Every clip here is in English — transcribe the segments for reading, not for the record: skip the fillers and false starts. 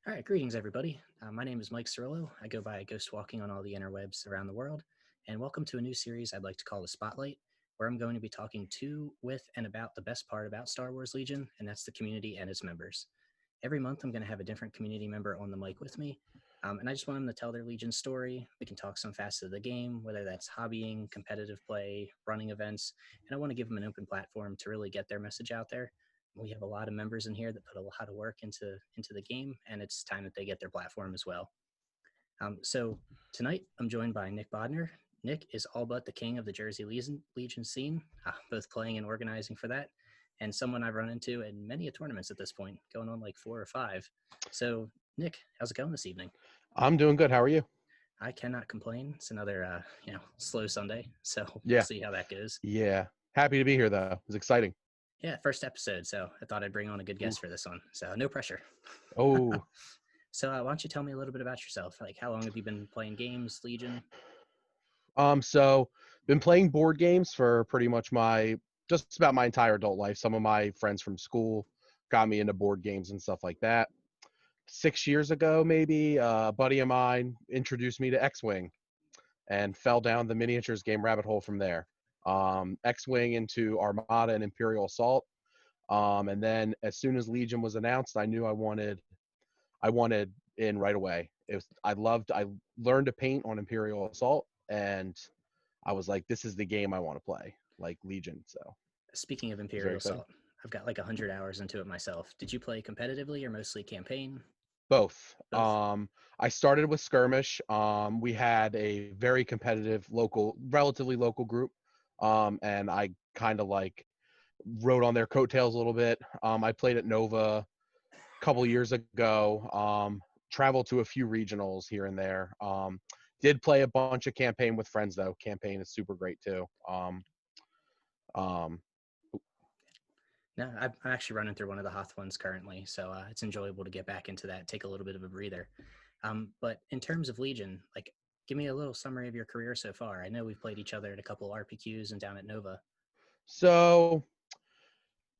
All right, greetings, everybody. My name is Mike Cirillo. I go by Ghost Walking on all the interwebs around the world. And welcome to a new series I'd like to call The Spotlight, where I'm going to be talking to, with, and about the best part about Star Wars Legion, and that's the community and its members. Every month, I'm going to have a different community member on the mic with me. And I just want them to tell their Legion story. We can talk some facets of the game, whether that's hobbying, competitive play, running events. And I want to give them an open platform to really get their message out there. We have a lot of members in here that put a lot of work into the game, and it's time that they get their platform as well. So tonight I'm joined by Nick Bodnar. Nick is all but the king of the Jersey Legion scene, both playing and organizing for that, and someone I've run into in many tournaments at this point, going on like 4 or 5. So Nick, how's it going this evening? I'm doing good. How are you? I cannot complain. It's another slow Sunday, so we'll Yeah. see how that goes. Yeah. Happy to be here, though. It's exciting. Yeah, first episode, so I thought I'd bring on a good Ooh. guest for this one. So no pressure. Oh, So why don't you tell me a little bit about yourself? Like, how long have you been playing games, Legion? so been playing board games for pretty much just about my entire adult life. Some of my friends from school got me into board games and stuff like that. 6 years ago, maybe, a buddy of mine introduced me to X-Wing and fell down the miniatures game rabbit hole from there. X-Wing into Armada and Imperial Assault. And then as soon as Legion was announced, I knew I wanted in right away. I learned to paint on Imperial Assault, and I was like, this is the game I want to play, like Legion. So it Speaking of was very Imperial exciting. Assault, I've got like 100 hours into it myself. Did you play competitively or mostly campaign? Both. Both. I started with skirmish. We had a very competitive relatively local group. And I kind of like rode on their coattails a little bit. I played at Nova a couple years ago. Traveled to a few regionals here and there. Did play a bunch of campaign with friends though. Campaign is super great too. Um, No, I'm actually running through one of the Hoth ones currently, so it's enjoyable to get back into that, take a little bit of a breather. But in terms of Legion, like, give me a little summary of your career so far. I know we've played each other at a couple RPQs and down at Nova. so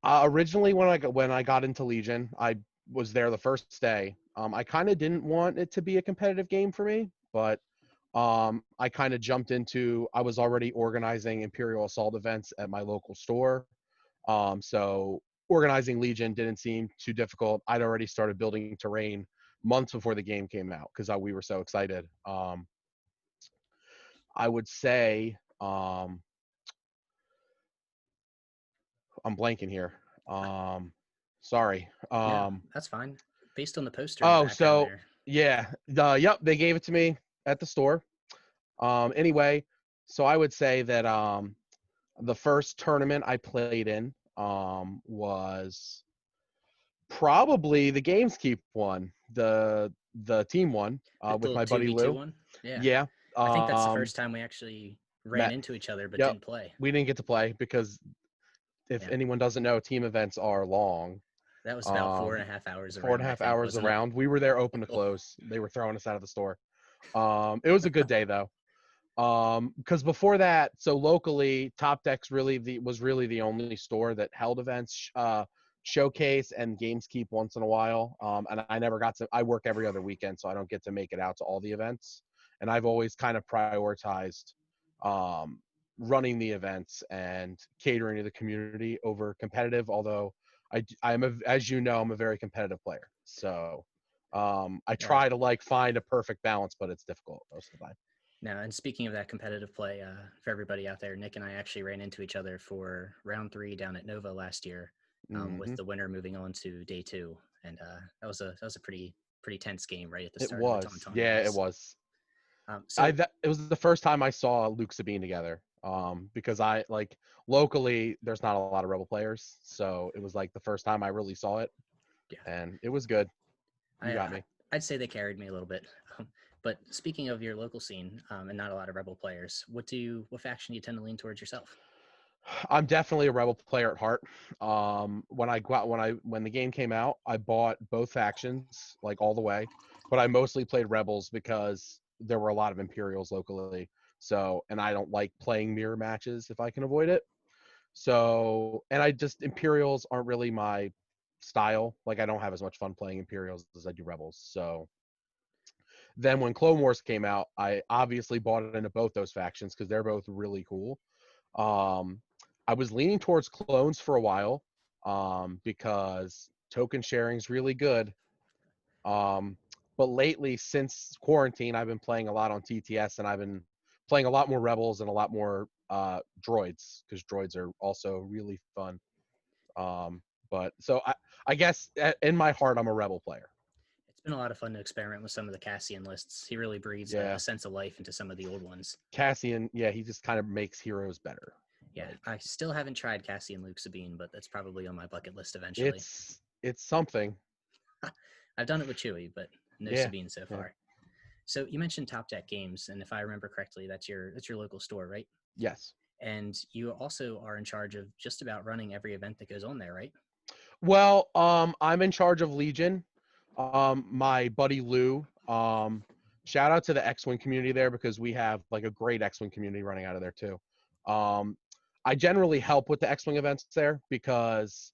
originally when I got into Legion, I was there the first day. I kind of didn't want it to be a competitive game for me, but I kind of jumped into. I was already organizing Imperial Assault events at my local store, so organizing Legion didn't seem too difficult. I'd already started building terrain months before the game came out because we were so excited. I would say I'm blanking here. Sorry. No, that's fine. Based on the poster in the Oh, background so there. yeah, yep, they gave it to me at the store. Anyway, so I would say that the first tournament I played in was probably the Gameskeep one, the team one The with little my buddy 2v2 Lou. one? Yeah. Yeah, I think that's the first time we actually ran met. into each other but Yep, didn't play. we didn't get to play because if Yeah. anyone doesn't know, team events are long. That was about four Um, and a half hours four and around, a I half think, hours wasn't it? around. We were there open to close. They were throwing us out of the store. It was a good day though. Because before that, so locally, Top Deck's was really the only store that held events, showcase and Gameskeep once in a while. And I never got to. I work every other weekend, so I don't get to make it out to all the events. And I've always kind of prioritized um, running the events and catering to the community over competitive. Although as you know, I'm a very competitive player. So I Yeah. try to like find a perfect balance, but it's difficult most of the time. Now, and speaking of that competitive play, for everybody out there, Nick and I actually ran into each other for round 3 down at Nova last year, with Hmm. the winner moving on to day 2, and that was a pretty tense game right at the It start of the was. Tauntaun Yeah, it days. was. So It was the first time I saw Luke Sabine together. Because I like locally there's not a lot of Rebel players, so it was like the first time I really saw it, yeah, and it was good. You I got me. I'd say they carried me a little bit. But speaking of your local scene, and not a lot of Rebel players, what faction do you tend to lean towards yourself? I'm definitely a Rebel player at heart. When the game came out, I bought both factions like all the way, but I mostly played Rebels because there were a lot of Imperials locally. So, and I don't like playing mirror matches if I can avoid it. So, and I just Imperials aren't really my style. Like I don't have as much fun playing Imperials as I do Rebels. So then when Clone Wars came out, I obviously bought into both those factions because they're both really cool. Um, I was leaning towards clones for a while because token sharing is really good. Um, but lately, since quarantine, I've been playing a lot on TTS, and I've been playing a lot more Rebels and a lot more droids because droids are also really fun. Um, but so I guess in my heart, I'm a Rebel player. It's been a lot of fun to experiment with some of the Cassian lists. He really breathes a Yeah, sense of life into some of the old ones. Cassian. Yeah, he just kind of makes heroes better. Yeah, Like I still haven't tried Cassian Luke Sabine, but that's probably on my bucket list eventually. it's something. I've done it with Chewie, but no Yeah, Sabine so yeah. far. So you mentioned Top Deck Games, and if I remember correctly, that's your local store, right? Yes. And you also are in charge of just about running every event that goes on there, right? Well, I'm in charge of Legion. My buddy Lou. Shout out to the X-Wing community there because we have like a great X-Wing community running out of there too. Um, I generally help with the X-Wing events there because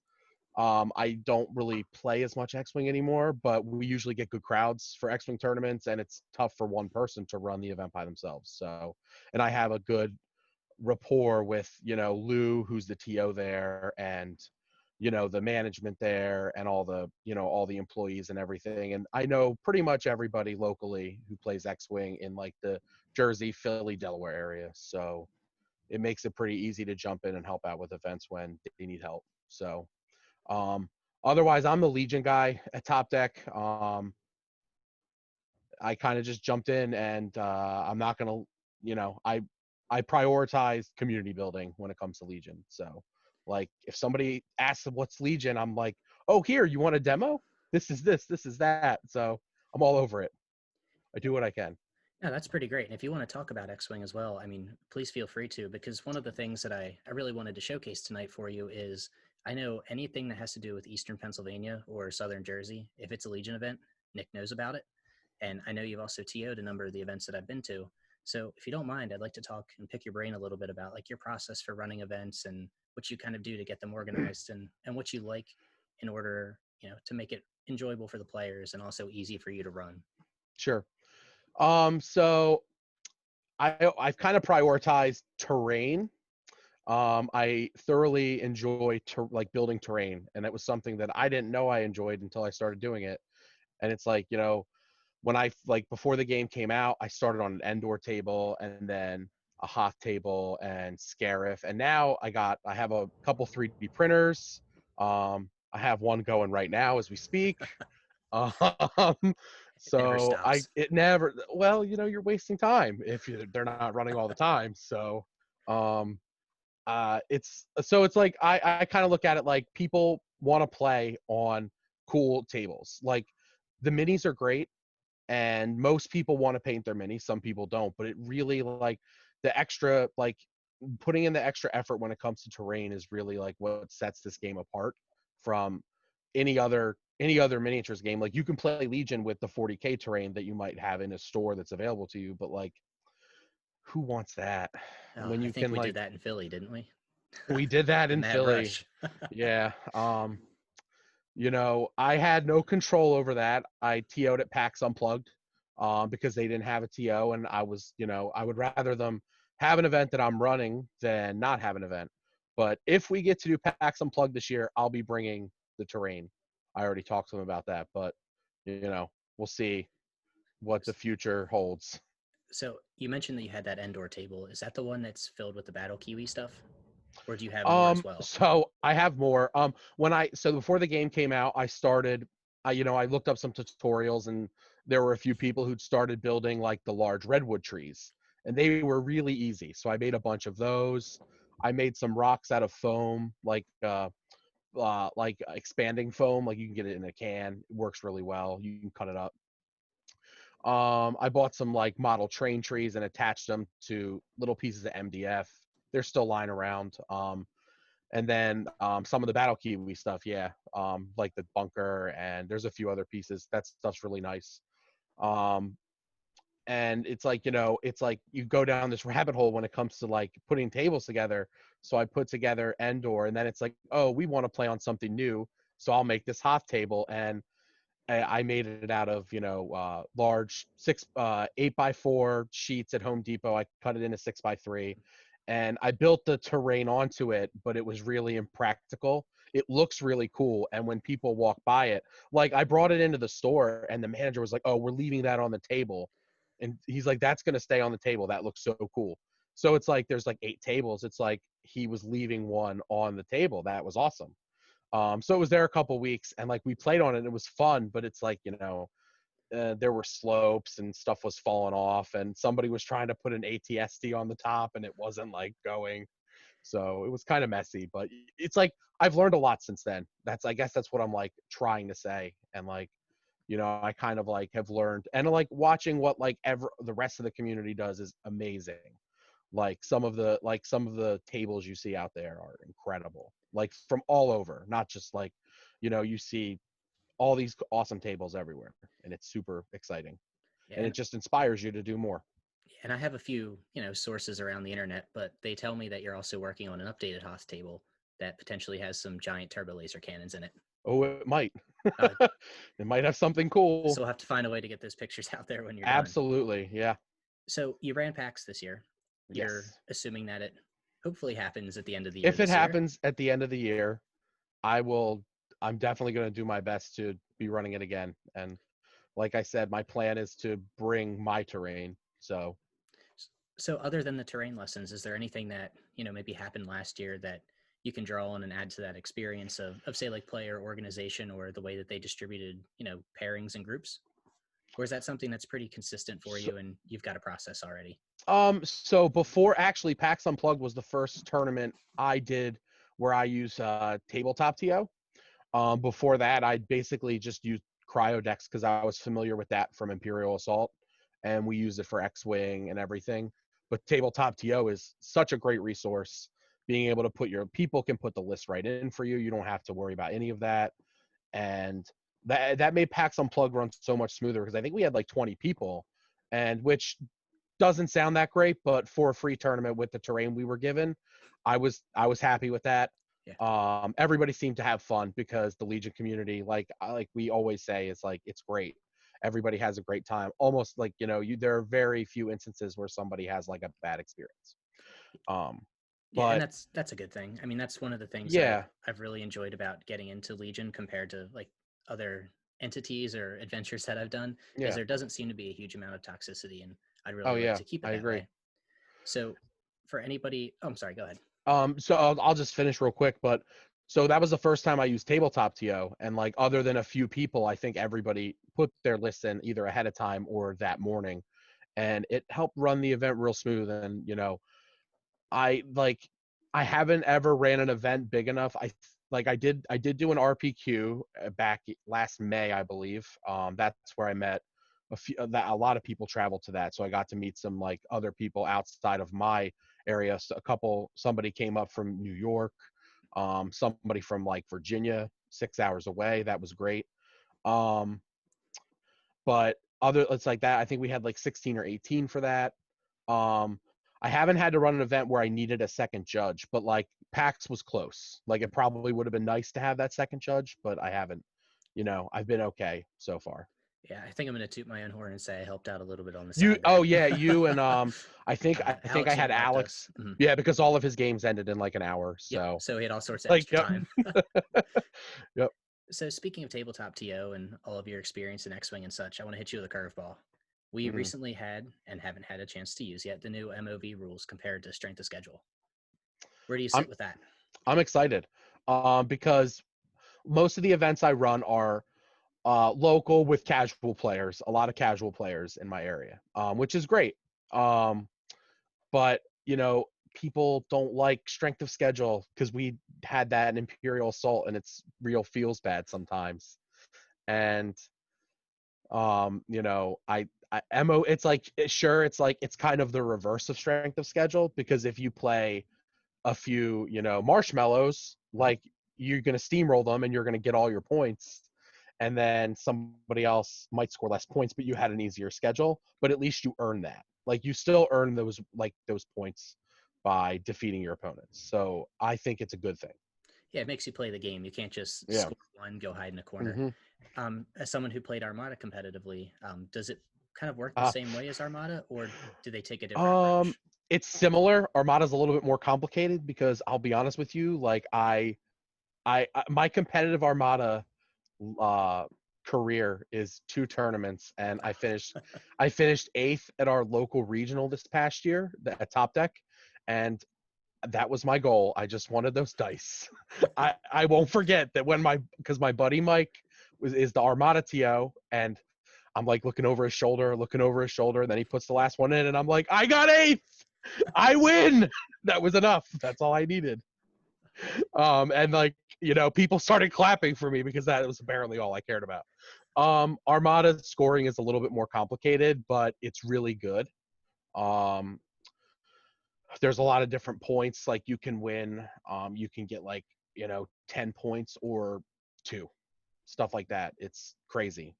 I don't really play as much X-Wing anymore, but we usually get good crowds for X-Wing tournaments, and it's tough for one person to run the event by themselves. So, and I have a good rapport with Lou, who's the TO there, and the management there, and all the employees and everything. And I know pretty much everybody locally who plays X-Wing in like the Jersey, Philly, Delaware area. So it makes it pretty easy to jump in and help out with events when they need help. So um, otherwise, I'm the Legion guy at Top Deck. I kind of just jumped in, and I'm not gonna, I prioritize community building when it comes to Legion. So, like, if somebody asks what's Legion, I'm like, oh, here, you want a demo? This is that. So I'm all over it. I do what I can. No, that's pretty great. And if you want to talk about X Wing as well, I mean, please feel free to, because one of the things that I really wanted to showcase tonight for you is I know anything that has to do with Eastern Pennsylvania or Southern Jersey, if it's a Legion event, Nick knows about it. And I know you've also TO'd a number of the events that I've been to. So if you don't mind, I'd like to talk and pick your brain a little bit about like your process for running events and what you kind of do to get them organized and what you like in order, to make it enjoyable for the players and also easy for you to run. Sure. So I've kind of prioritized terrain. I thoroughly enjoy like building terrain, and it was something that I didn't know I enjoyed until I started doing it. And it's like, when I like before the game came out, I started on an Endor table and then a Hoth table and Scarif, and now I have a couple 3D printers. I have one going right now as we speak. Um, It never so stops. it never. Well, you're wasting time if they're not running all the time. So um, it's like I kind of look at it like people want to play on cool tables. Like the minis are great, and most people want to paint their minis. Some people don't, but it really like the extra like putting in the extra effort when it comes to terrain is really like what sets this game apart from any other miniatures game. Like you can play Legion with the 40K terrain that you might have in a store that's available to you, but like who wants that Oh, when I you think can we did like that in Philly, didn't we? we did that The in Mad Philly. Rush. Yeah. I had no control over that. I TO'd at PAX Unplugged because they didn't have a TO, and I would rather them have an event that I'm running than not have an event. But if we get to do PAX Unplugged this year, I'll be bringing the terrain. I already talked to them about that, but we'll see what the future holds. So you mentioned that you had that Endor table. Is that the one that's filled with the Battle Kiwi stuff, or do you have more as well? So I have more. So before the game came out, I started. I looked up some tutorials, and there were a few people who'd started building like the large redwood trees, and they were really easy. So I made a bunch of those. I made some rocks out of foam, like expanding foam. Like you can get it in a can. It works really well. You can cut it up. I bought some like model train trees and attached them to little pieces of MDF. They're still lying around. And then some of the battle kiwi stuff, yeah, like the bunker, and there's a few other pieces. That stuff's really nice. Um, and it's like you go down this rabbit hole when it comes to like putting tables together. So I put together Endor, and then it's like, oh, we want to play on something new. So I'll make this Hoth table, and I made it out of, large 8x4 sheets at Home Depot. I cut it into 6x3, and I built the terrain onto it, but it was really impractical. It looks really cool, and when people walk by it, like I brought it into the store, and the manager was like, "Oh, we're leaving that on the table," and he's like, "That's gonna stay on the table. That looks so cool." So it's like there's like 8 tables. It's like he was leaving one on the table. That was awesome. So it was there a couple weeks, and like we played on it, and it was fun, but it's like, there were slopes and stuff was falling off, and somebody was trying to put an ATSD on the top, and it wasn't like going. So it was kind of messy, but it's like I've learned a lot since then. I guess that's what I'm like trying to say, and like, I kind of like have learned, and like watching what like the rest of the community does is amazing. Some of the tables you see out there are incredible, like from all over, not just like, you see all these awesome tables everywhere, and it's super exciting, Yeah, and it just inspires you to do more. and I have a few, sources around the internet, but they tell me that you're also working on an updated Hoth table that potentially has some giant turbo laser cannons in it. Oh, it might. Uh, It might have something cool. so we'll have to find a way to get those pictures out there when you're done. Absolutely, yeah. So you ran PAX this year. You're Yes. assuming that it hopefully happens at the end of the year If it this year. happens at the end of the year, I will. I'm definitely going to do my best to be running it again. And like I said, my plan is to bring my terrain. So So other than the terrain lessons, is there anything that, maybe happened last year that you can draw on and add to that experience of say like player organization or the way that they distributed, pairings and groups? Or is that something that's pretty consistent for so, you and you've got a process already? so before actually PAX Unplugged was the first tournament I did where I use tabletop TO. Before that, I basically just used cryo decks because I was familiar with that from Imperial Assault, and we use it for X-Wing and everything. But tabletop TO is such a great resource. Being able to people can put the list right in for you. You don't have to worry about any of that, and that made PAX Unplugged run so much smoother because I think we had like 20 people, and which doesn't sound that great, but for a free tournament with the terrain we were given, I was happy with that. Yeah. Everybody seemed to have fun because the Legion community, like we always say, is like it's great. Everybody has a great time. Almost like, there are very few instances where somebody has like a bad experience. Um, Yeah, and but that's a good thing. I mean, that's one of the things yeah, I've really enjoyed about getting into Legion compared to like other entities or adventures that I've done is yeah, there doesn't seem to be a huge amount of toxicity, and I'd oh really like yeah, to keep it I that agree. way. So for anybody, oh, I'm sorry, go ahead. So I'll just finish real quick, but so that was the first time I used tabletop TO, and like other than a few people, I think everybody put their lists in either ahead of time or that morning, and it helped run the event real smooth. And I like I haven't ever ran an event big enough. I did do an RPQ back last May, I believe. That's where I met a lot of people traveled to that, so I got to meet some like other people outside of my area. So somebody came up from New York, somebody from like Virginia, 6 hours away. That was great. Um, but it's like that. I think we had like 16 or 18 for that. Um, I haven't had to run an event where I needed a second judge, but like PAX was close. Like it probably would have been nice to have that second judge, but I haven't. I've been okay so far. Yeah, I think I'm going to toot my own horn and say I helped out a little bit on the You side oh there. yeah, you and I think I Alex had even helped us. Alex. Mhm. Yeah, because all of his games ended in like an hour. Yep. So So he had all sorts of like extra yep. time. Yep. So speaking of tabletop TO and all of your experience in X-Wing and such, I want to hit you with a curveball. We Mhm. recently had and haven't had a chance to use yet the new MOV rules compared to strength of schedule. Where do you I'm sit with that? I'm excited. Because most of the events I run are local with casual players, a lot of casual players in my area, which is great. Um, but people don't like strength of schedule because we had that in Imperial Assault, and it's real feels bad sometimes. And it's like sure, it's like it's kind of the reverse of strength of schedule because if you play a few, marshmallows, like you're gonna steamroll them and you're gonna get all your points, and then somebody else might score less points, but you had an easier schedule. But at least you earn that. Like you still earn those points by defeating your opponents. So I think it's a good thing. Yeah, it makes you play the game. You can't just Yeah. score one, go hide in a corner. Hmm. As someone who played Armada competitively, does it kind of work the Uh, same way as Armada, or do they take a different um, approach? it's similar. Armada's a little bit more complicated because I'll be honest with you, like my competitive Armada uh career is 2 tournaments, and I finished 8th at our local regional this past year at Top Deck, and that was my goal. I just wanted those dice. I won't forget that when because my buddy Mike is the Armada TO, and I'm like looking over his shoulder, and then he puts the last one in, and I'm like, I got 8th. I win. That was enough. That's all I needed. And like, people started clapping for me because that was apparently all I cared about. Armada scoring is a little bit more complicated, but it's really good. Um, there's a lot of different points like you can win. You can get like 10 points or 2, stuff like that. It's crazy.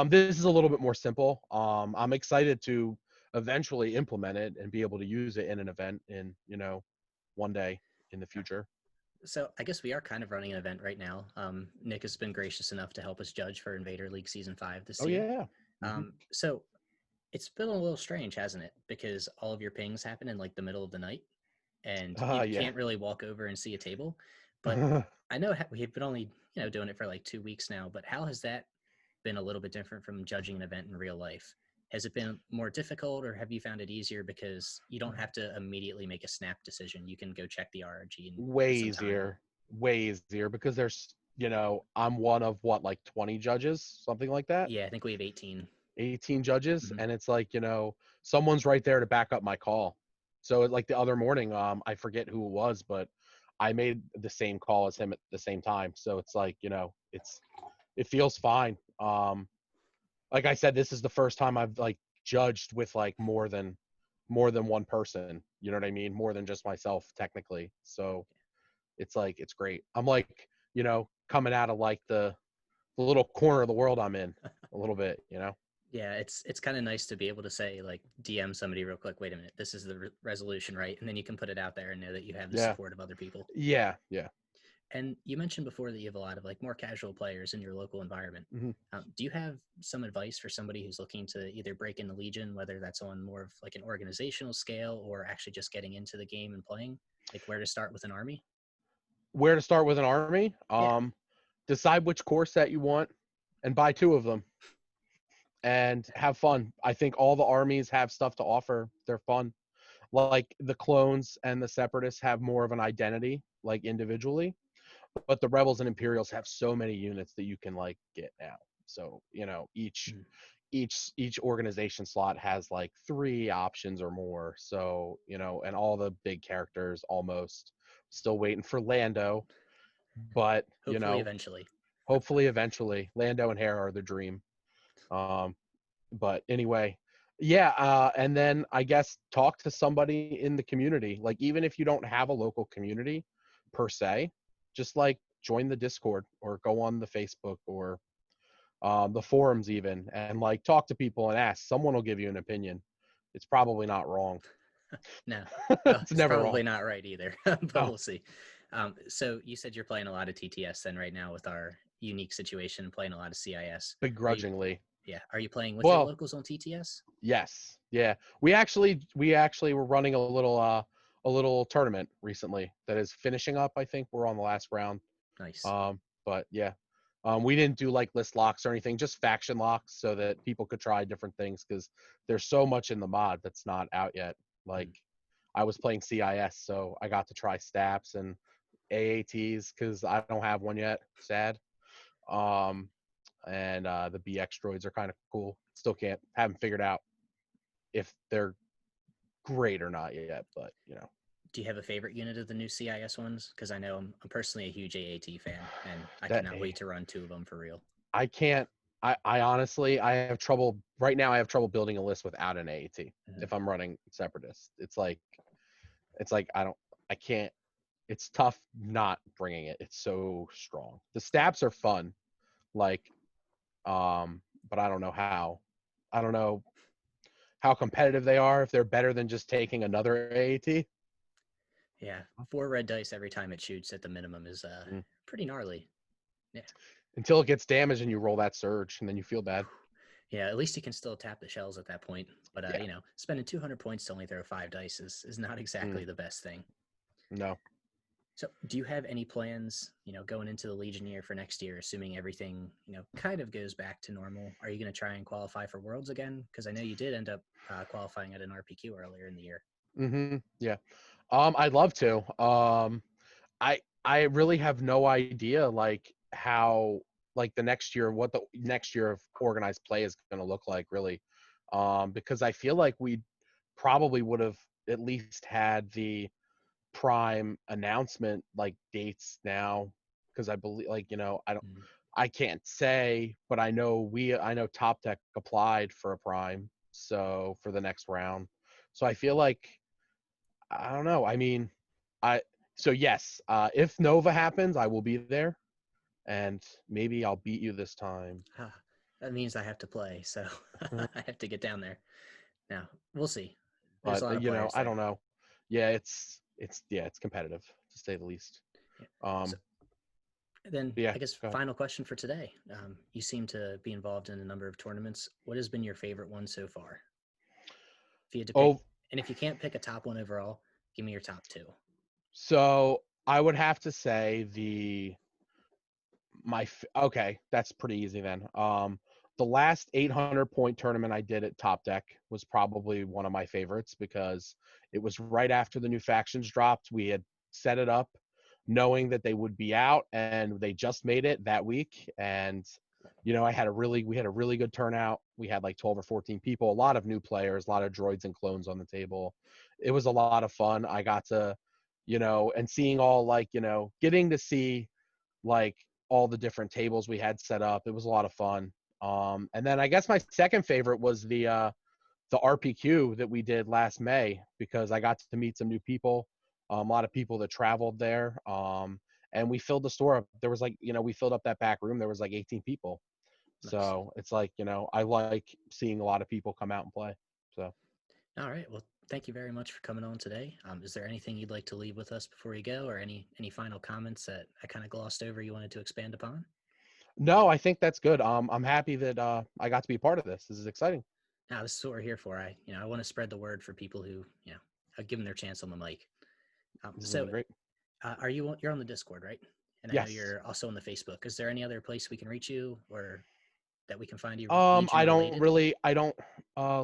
This is a little bit more simple. I'm excited to eventually implement it and be able to use it in an event in one day in the future. So I guess we are kind of running an event right now. Nick has been gracious enough to help us judge for Invader League Season 5 this Oh year. yeah. Hmm. So it's been a little strange, hasn't it? Because all of your pings happen in like the middle of the night, and you Yeah. can't really walk over and see a table. But I know we've been only doing it for like 2 weeks now. But how has that been a little bit different from judging an event in real life? Has it been more difficult, or have you found it easier because you don't have to immediately make a snap decision? You can go check the RG and way give some time. easier, way easier because I'm one of what, like 20 judges, something like that. Yeah, I think we have 18. 18 judges, Mhm. and it's like, someone's right there to back up my call. So like the other morning, I forget who it was, but I made the same call as him at the same time. So it's like, it feels fine. Like I said, this is the first time I've like judged with like more than one person. You know what I mean? More than just myself, technically. So it's like it's great. I'm like, coming out of like the little corner of the world I'm in a little bit. Yeah, it's kind of nice to be able to say like DM somebody real quick. Wait a minute, this is the resolution, right? And then you can put it out there and know that you have the Yeah. support of other people. Yeah. Yeah. And you mentioned before that you have a lot of like more casual players in your local environment. Hmm. Do you have some advice for somebody who's looking to either break into Legion, whether that's on more of like an organizational scale or actually just getting into the game and playing, like where to start with an army? Where to start with an army? Yeah, Decide which core set you want and buy 2 of them and have fun. I think all the armies have stuff to offer. They're fun. Like the clones and the separatists have more of an identity, like individually, but the rebels and imperials have so many units that you can like get now. So each mm, each organization slot has like 3 options or more. So and all the big characters almost. Still waiting for Lando, but hopefully eventually. hopefully eventually Lando and Hera are the dream. Um, but anyway, yeah, and then I guess talk to somebody in the community. Like even if you don't have a local community per se, just like join the Discord or go on the Facebook or the forums even, and like talk to people and ask. Someone will give you an opinion. It's probably not wrong. No, well, It's it's never wrong. probably not right either, but No, we'll see. So you said you're playing a lot of TTS then right now with our unique situation, playing a lot of CIS. Are you? begrudgingly. Yeah, are you playing with your Well, locals on TTS? yes, yeah. We actually were running a little tournament recently that is finishing up. I think we're on the last round. Nice. But yeah, we didn't do like list locks or anything, just faction locks so that people could try different things because there's so much in the mod that's not out yet. Like Mm. I was playing CIS, so I got to try Staps and AATs because I don't have one yet. Sad. Um, and the BX droids are kind of cool. Still haven't figured out if they're great or not yet, but Do you have a favorite unit of the new CIS ones? Because I know I'm personally a huge AAT fan, and I that cannot wait to run 2 of them for real. I can't. I honestly I have trouble right now. I have trouble building a list without an AAT Mhm. if I'm running Separatist. It's like I can't. It's tough not bringing it. It's so strong. The stabs are fun, like but I don't know how. I don't know how competitive they are. If they're better than just taking another AAT. Yeah, 4 red dice every time it shoots at the minimum is Mm. pretty gnarly. Yeah. Until it gets damaged and you roll that surge, and then you feel bad. Yeah, at least you can still tap the shells at that point. But Yeah. spending 200 points to only throw 5 dice is not Mm. exactly the best thing. No. So, do you have any plans, going into the Legion year for next year, assuming everything, kind of goes back to normal? Are you going to try and qualify for Worlds again? Because I know you did end up qualifying at an RPQ earlier in the year. Yeah. I'd love to. I really have no idea like how like the next year what the next year of organized play is going to look like really. Because I feel like we probably would have at least had the prime announcement like dates now because I believe like Mhm. I can't say, but I know Top Tech applied for a prime so for the next round. So I feel like I don't know. I mean, I so yes, if Nova happens, I will be there, and maybe I'll beat you this time. Ah, that means I have to play, so Mhm. I have to get down there. Now, we'll see. There's a But lot of players I there. don't know. Yeah, it's competitive to say the least. Yeah. So Um, then, yeah, I guess go ahead. final question for today. You seem to be involved in a number of tournaments. What has been your favorite one so far? If you had to pick, Oh, and if you can't pick a top one overall, give me your top two. so I would have to say okay, that's pretty easy then. The last 800 point tournament I did at Top Deck was probably one of my favorites because it was right after the new factions dropped. We had set it up knowing that they would be out and they just made it that week. And we had a really good turnout. We had like 12 or 14 people, a lot of new players, a lot of droids and clones on the table. It was a lot of fun. I got to, and seeing all like, getting to see like all the different tables we had set up. It was a lot of fun. And then I guess my second favorite was the RPQ that we did last May because I got to meet some new people, a lot of people that traveled there. And we filled the store up. There was like, we filled up that back room. There was like 18 people. Nice. So it's like, I like seeing a lot of people come out and play. So All right. Well, thank you very much for coming on today. Is there anything you'd like to leave with us before you go, or any final comments that I kind of glossed over you wanted to expand upon? no, I think that's good. I'm happy that I got to be part of this. This is exciting. Now, this is what we're here for. I want to spread the word for people who, give them their chance on the mic. This is gonna So, be great. you're on the Discord, right? And I know Yes. you're also on the Facebook. Is there any other place we can reach you, or that we can find you Legion related? I don't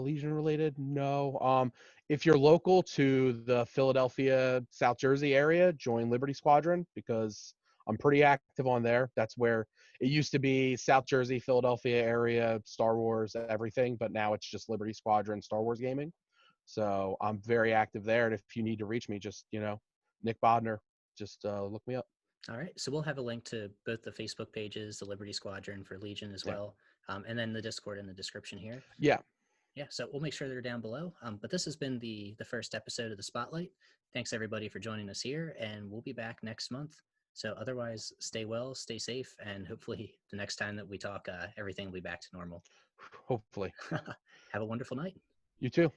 Legion related. No. If you're local to the Philadelphia, South Jersey area, join Liberty Squadron because I'm pretty active on there. That's where it used to be South Jersey, Philadelphia area, Star Wars, everything, but now it's just Liberty Squadron, Star Wars gaming. So I'm very active there. And if you need to reach me, just, Nick Bodnar, just look me up. All right. So we'll have a link to both the Facebook pages, the Liberty Squadron for Legion as Yeah. well, and then the Discord in the description here. Yeah. Yeah. So we'll make sure they're down below. But this has been the first episode of the Spotlight. Thanks everybody for joining us here, and we'll be back next month. So otherwise, stay well, stay safe, and hopefully the next time that we talk, everything will be back to normal. Hopefully. Have a wonderful night. You too.